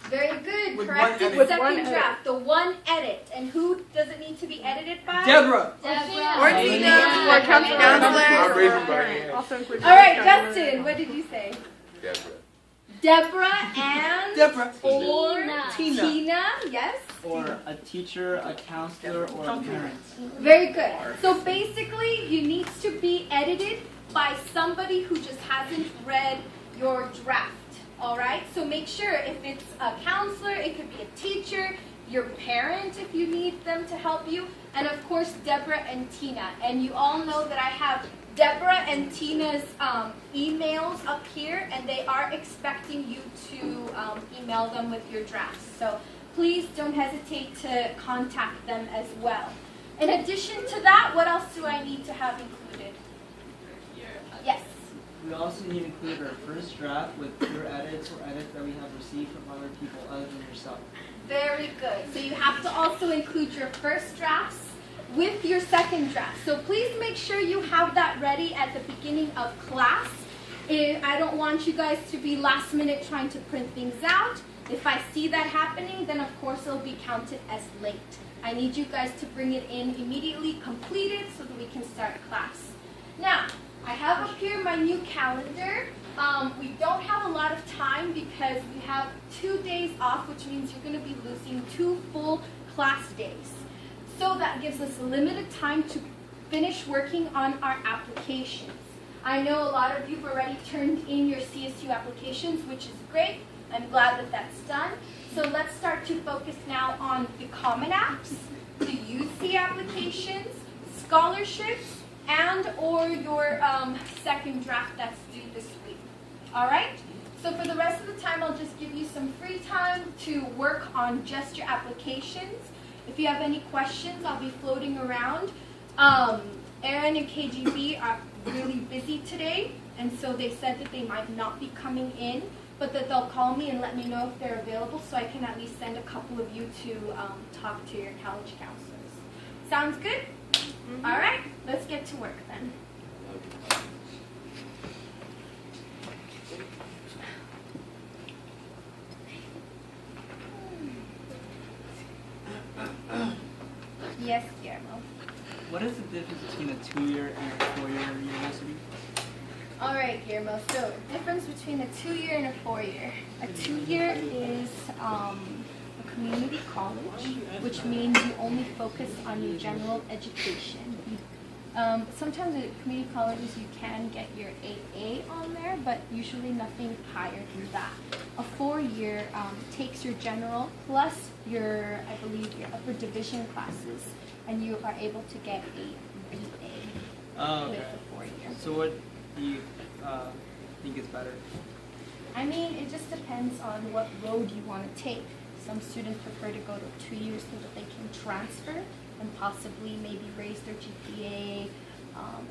Very good. With Correct. one edit. With Second one edit. draft. The one edit. And who does it need to be edited by? Deborah. Or Tina. Or county counselor. I'll raise my counselor. hand. Also include All right, counselor. Justin. What did you say? Deborah. Deborah and Deborah. or Tina. Tina. Yes. Or a teacher, a counselor, or a parent. Very good. So basically, you need to be edited by somebody who just hasn't read your draft. All right? So make sure if it's a counselor, it could be a teacher, your parent if you need them to help you, and of course, Deborah and Tina. And you all know that I have Deborah and Tina's emails up here, and they are expecting you to email them with your drafts. So please don't hesitate to contact them as well. In addition to that, what else do I need to have included? Yes. We also need to include our first draft with your edits or edits that we have received from other people other than yourself. Very good. So you have to also include your first drafts with your second draft. So please make sure you have that ready at the beginning of class. I don't want you guys to be last minute trying to print things out. If I see that happening, then of course it'll be counted as late. I need you guys to bring it in immediately completed so that we can start class. Now, I have up here my new calendar. We don't have a lot of time because we have 2 days off, which means you're going to be losing 2 full class days. So that gives us limited time to finish working on our applications. I know a lot of you have already turned in your CSU applications, which is great. I'm glad that that's done. So let's start to focus now on the Common Apps, the UC applications, scholarships, and or your second draft that's due this week. All right? So for the rest of the time, I'll just give you some free time to work on just your applications. If you have any questions, I'll be floating around. Aaron and KGB are really busy today, and so they said that they might not be coming in, but that they'll call me and let me know if they're available so I can at least send a couple of you to talk to your college counselors. Sounds good? Mm-hmm. All right, let's get to work then. Yes, Guillermo. What is the difference between a 2-year and a 4-year university? All right, Guillermo. So, difference between a 2-year and a 4-year. A 2-year is a community college, which means you only focus on your general education. Sometimes at community colleges you can get your AA on there, but usually nothing higher than that. A 4-year takes your general plus your, I believe, your upper division classes, and you are able to get a BA with a 4-year. So what do you think is better? I mean, it just depends on what road you want to take. Some students prefer to go to 2 years so that they can transfer and possibly maybe raise their GPA.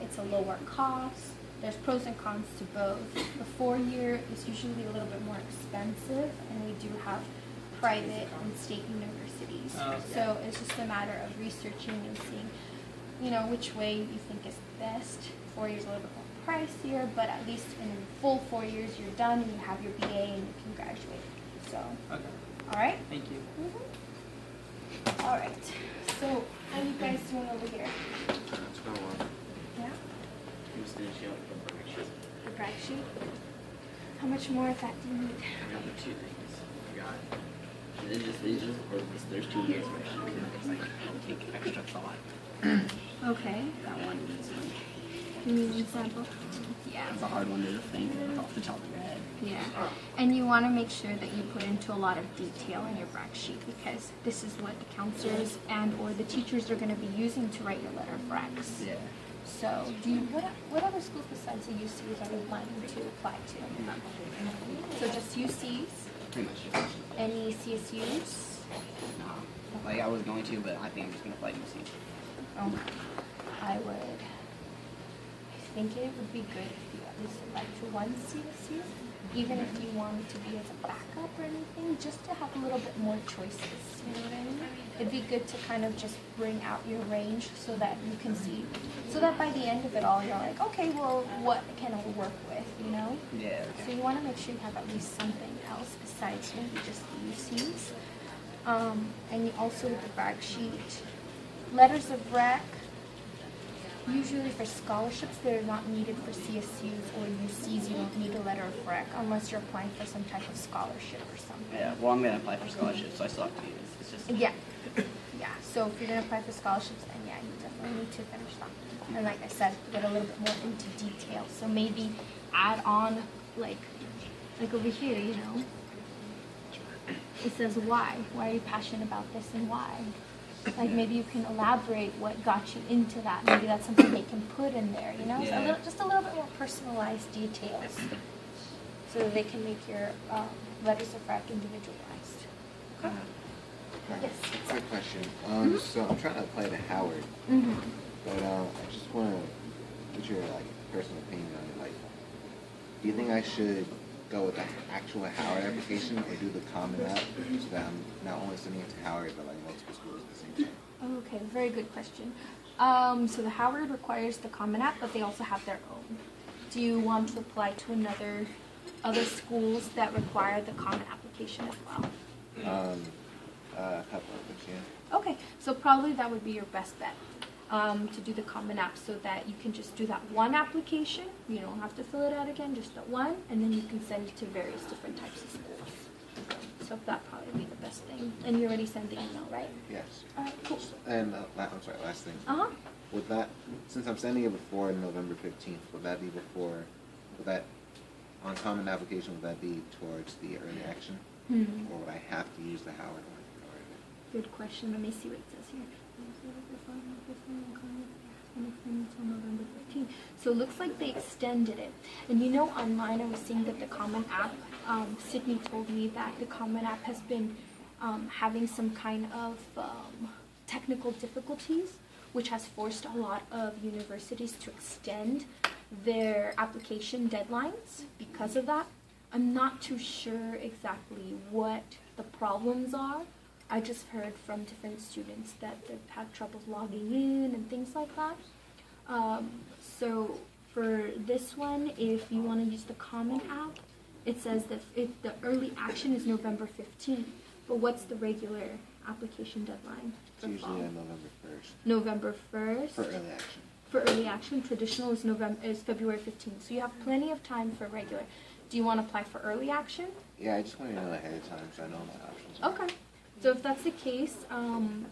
It's a lower cost. There's pros and cons to both. The 4-year is usually a little bit more expensive, and we do have private and state universities. So it's just a matter of researching and seeing, you know, which way you think is best. 4 years a little bit more pricier, but at least in full 4 years you're done and you have your BA and you can graduate. So, Okay. all right? Thank you. Mm-hmm. All right. So, how are you guys doing over here? It's going well. Yeah? I'm just finishing up the brag sheet. The brag sheet? How much more of that do you need? I got the 2 things. I got there's 2 years of actually because like I'll take extra thought. Okay. That one is like, You need an example? yeah, it's a hard one to think off the top of your head. Yeah. And you want to make sure that you put into a lot of detail in your brag sheet because this is what the counselors and or the teachers are going to be using to write your letter of brags. Yeah. So, what other schools besides the UCs are you planning to apply to? So just UCs? Pretty much. Any CSUs? No. Like I was going to, but I think I'm just gonna play UC. Oh, I think it would be good if you at least applied to one CSU, even if you wanted to be as a backup or anything, just to have a little bit more choices, you know what I mean? It'd be good to kind of just bring out your range so that you can see, so that by the end of it all, you're like, okay, well, what can I work with, you know? Yeah. So you want to make sure you have at least something else. else besides maybe just the UCs. And also with the brag sheet, letters of rec. Usually for scholarships, they're not needed for CSUs or UCs. You don't need a letter of rec unless you're applying for some type of scholarship or something. Yeah, well, I'm gonna apply for scholarships, so I still have to do this. It's just Yeah. Yeah. So if you're gonna apply for scholarships, then yeah, you definitely need to finish that. And like I said, get a little bit more into detail. So maybe add on like over here, you know. It says why. Why are you passionate about this and why? Like maybe you can elaborate what got you into that. Maybe that's something they can put in there, you know? Yeah. Just a little bit more personalized details so that they can make your letters of rec individualized. Hi. Yes. Quick question. So I'm trying to apply to Howard, Mm-hmm. but I just want to get your personal opinion on it. Like, do you think I should go with the actual Howard application or do the Common App so that I'm not only sending it to Howard but multiple schools at the same time? Okay, very good question. So the Howard requires the Common App, but they also have their own. Do you want to apply to other schools that require the Common Application as well? A couple of them, yeah. Okay, so probably that would be your best bet to do the Common App so that you can just do that one application. You don't have to fill it out again, just that one, and then you can send it to various different types of schools. So that'd probably be the best thing. And you already sent the email, right? Yes. All right, cool. And I'm sorry, last thing. Uh-huh. Would that, since I'm sending it before November 15th, would that on Common Application, would that be towards the early action? Or would I have to use the Howard one? Good question. Let me see what it says here. Until November 15th. So it looks like they extended it. And you know, online I was seeing that the Common App, Sydney told me that the Common App has been having some kind of technical difficulties, which has forced a lot of universities to extend their application deadlines because of that. I'm not too sure exactly what the problems are. I just heard from different students that they've had troubles logging in and things like that. So for this one, if you want to use the Common App, it says that the early action is November 15th. But what's the regular application deadline? It's usually on November 1st. November 1st. For early action. For early action, traditional is February 15th. So you have plenty of time for regular. Do you want to apply for early action? Yeah, I just want to know ahead of time so I know my options. Okay. So if that's the case, the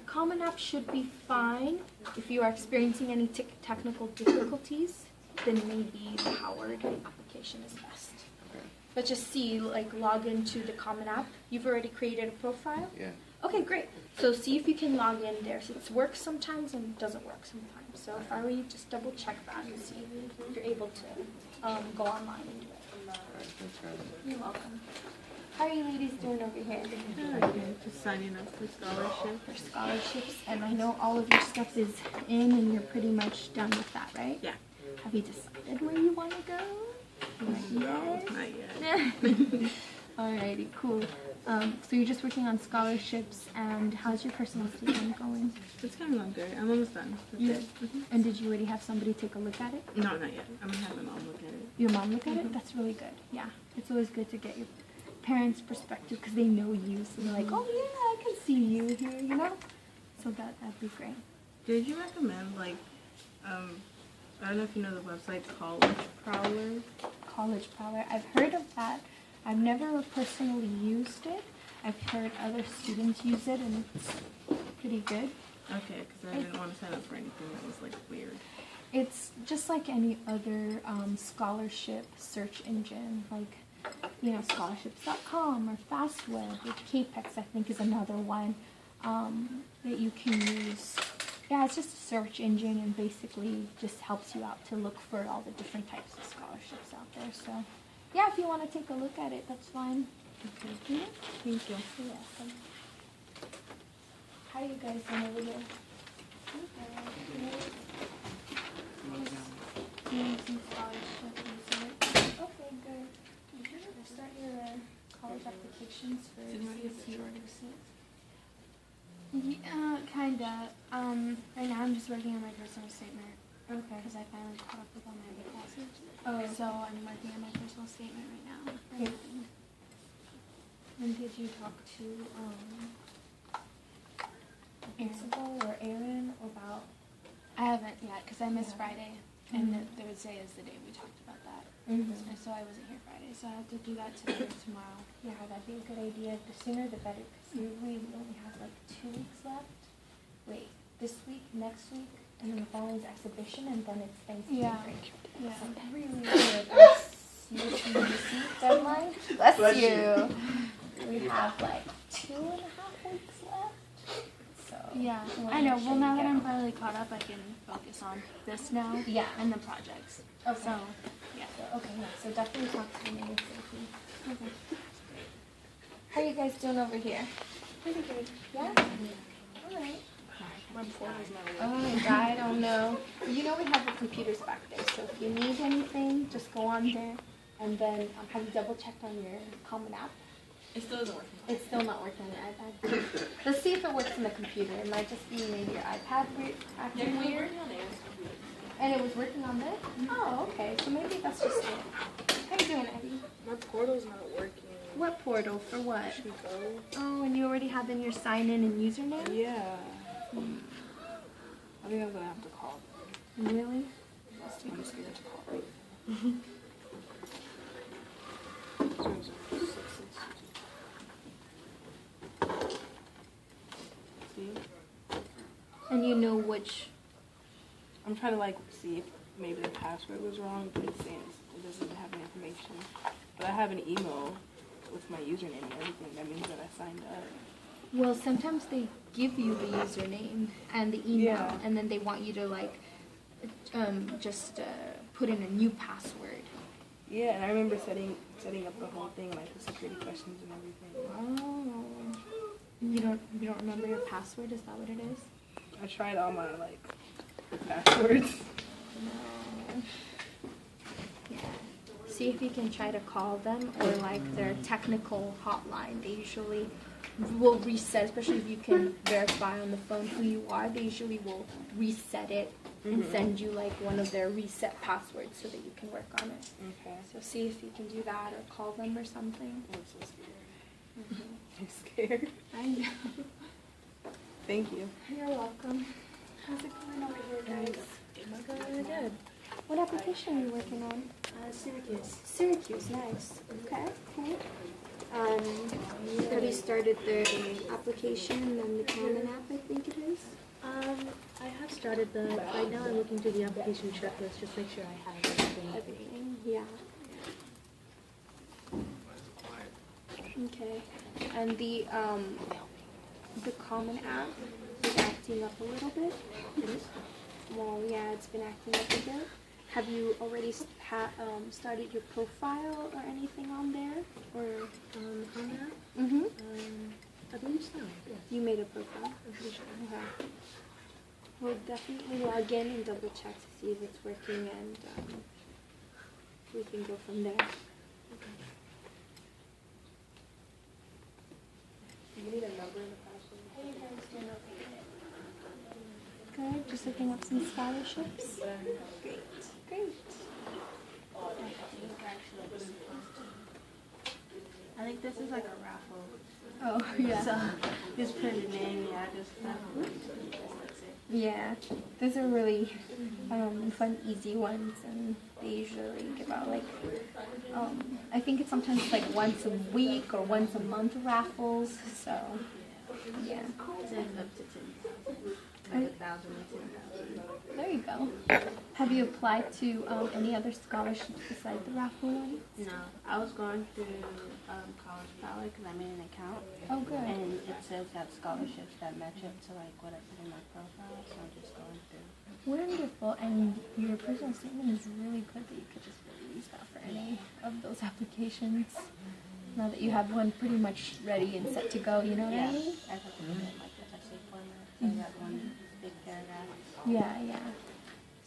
Common App should be fine. If you are experiencing any technical difficulties, then maybe the Howard application is best. Okay. But just see, log into the Common App. You've already created a profile? Yeah. Okay, great. So see if you can log in there. So it works sometimes and it doesn't work sometimes. So if I were you, just double check that and see if you're able to go online and do it. All right, thanks, guys. You're welcome. How are you ladies doing over here? Just signing up for scholarship. For scholarships, and I know all of your stuff is in and you're pretty much done with that, right? Yeah. Have you decided where you want to go? Not Not yet. yet. Alrighty, cool. So you're just working on scholarships, and how's your personal statement going? It's coming along good. I'm almost done. That's You- it. And did you already have somebody take a look at it? No, not yet. I'm gonna have my mom look at it. Your mom look at it? That's really good. Yeah, it's always good to get your parents' perspective because they know you, so they're like, oh yeah, I can see you here, you know? So that'd be great. Did you recommend I don't know if you know the website College Prowler? College Prowler. I've heard of that. I've never personally used it. I've heard other students use it, and it's pretty good. Okay, because I didn't want to sign up for anything that was weird. It's just like any other scholarship search engine, scholarships.com or FastWeb, or KPEX, I think, is another one that you can use. Yeah, it's just a search engine and basically just helps you out to look for all the different types of scholarships out there. So, yeah, if you want to take a look at it, that's fine. Okay. Yeah. Thank you. Yeah. How are you guys doing over there? Some scholarship research. Okay, good. Start your college applications for CSU or UC. Yeah, kinda. Right now I'm just working on my personal statement. Okay. Because I finally caught up with all my other classes. Oh. So I'm working on my personal statement right now. And did you talk to Isabel or Aaron about? I haven't yet because I missed Friday, and Thursday is the day we talked about that. And so I wasn't here Friday, so I have to do that today or tomorrow. Yeah, that'd be a good idea. The sooner the better, because we only have like 2 weeks left. Wait, this week, next week, and then the following is exhibition, and then it's Thanksgiving Yeah. break. Yeah. So really weird. UC deadline. Bless you. We have like 2.5 weeks left. So Yeah, we'll I know. make Well, sure now we that get I'm on. finally caught up, I can focus on this now. Yeah. And the projects. Okay. So, yeah. Okay, yeah. So definitely talk to me and Sophie. Okay. How you guys doing over here? Pretty good. Yeah. All right. My portal's not Oh my God, I don't know. You know we have the computers back there, so if you need anything, just go on there. And then have you double checked on your Common App? It still isn't working. It's still not working on your iPad. Let's see if it works on the computer. It might just be maybe your iPad acting weird. And it was working on this? Oh, okay. So maybe that's just it. How you doing, Eddie? My portal's not working. What portal? For what? Should we go? Oh, and you already have in your sign in and username? Yeah. I think I'm gonna have to call them. Really? I'm scared to call them. See? And you know which. I'm trying to like see if maybe the password was wrong, but it's saying it doesn't have any information. But I have an email with my username and everything. That means that I signed up. Well, sometimes they give you the username and the email, Yeah. and then they want you to like just put in a new password. Yeah, and I remember setting up the whole thing, like the security questions and everything. Oh, you don't remember your password? Is that what it is? I tried all my like passwords. No. Yeah. See if you can try to call them or like their technical hotline. They usually will reset, especially if you can verify on the phone who you are. They usually will reset it and send you like one of their reset passwords so that you can work on it. Okay. So see if you can do that or call them or something. I'm so scared. I'm scared. I know. Thank you. You're welcome. How's it going over here, guys? Good. What application are you working on? Syracuse. Syracuse, nice. Okay, cool. Have you started the application and the Common App, I think it is? I have started right now I'm looking through the application checklist, just make sure I have everything. Everything, yeah. Okay. And the Common App is acting up a little bit. It is? Well, yeah, it's been acting up a bit. Have you already started your profile or anything on there? Or On that? mm-hmm. I believe so, yes. You made a profile? I'm pretty sure. Okay. We'll definitely log in and double check to see if it's working, and we can go from there. Do you need a number in the password? How are you guys doing over here? Good. Just looking up some scholarships. Great. Great. I think this is like a raffle. Oh yeah. So, just put it in, yeah, just Yeah. Those are really fun, easy ones, and they usually give out like I think it's sometimes like once a week or once a month raffles. So yeah. It's up to 10,000. Like 1,000 and 10,000. There you go. Have you applied to any other scholarships besides the raffle one? No, I was going through College Power because I made an account. Oh, good. And it says that scholarships that match up to like what I put in my profile, so I'm just going through. Wonderful. And your personal statement is really good that you could just use that for any of those applications. Now that you have one pretty much ready and set to go, you know what I mean? I have to put it in like the essay format, so I got one big paragraph. Yeah, yeah.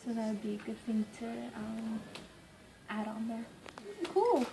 So that would be a good thing to add on there. Cool.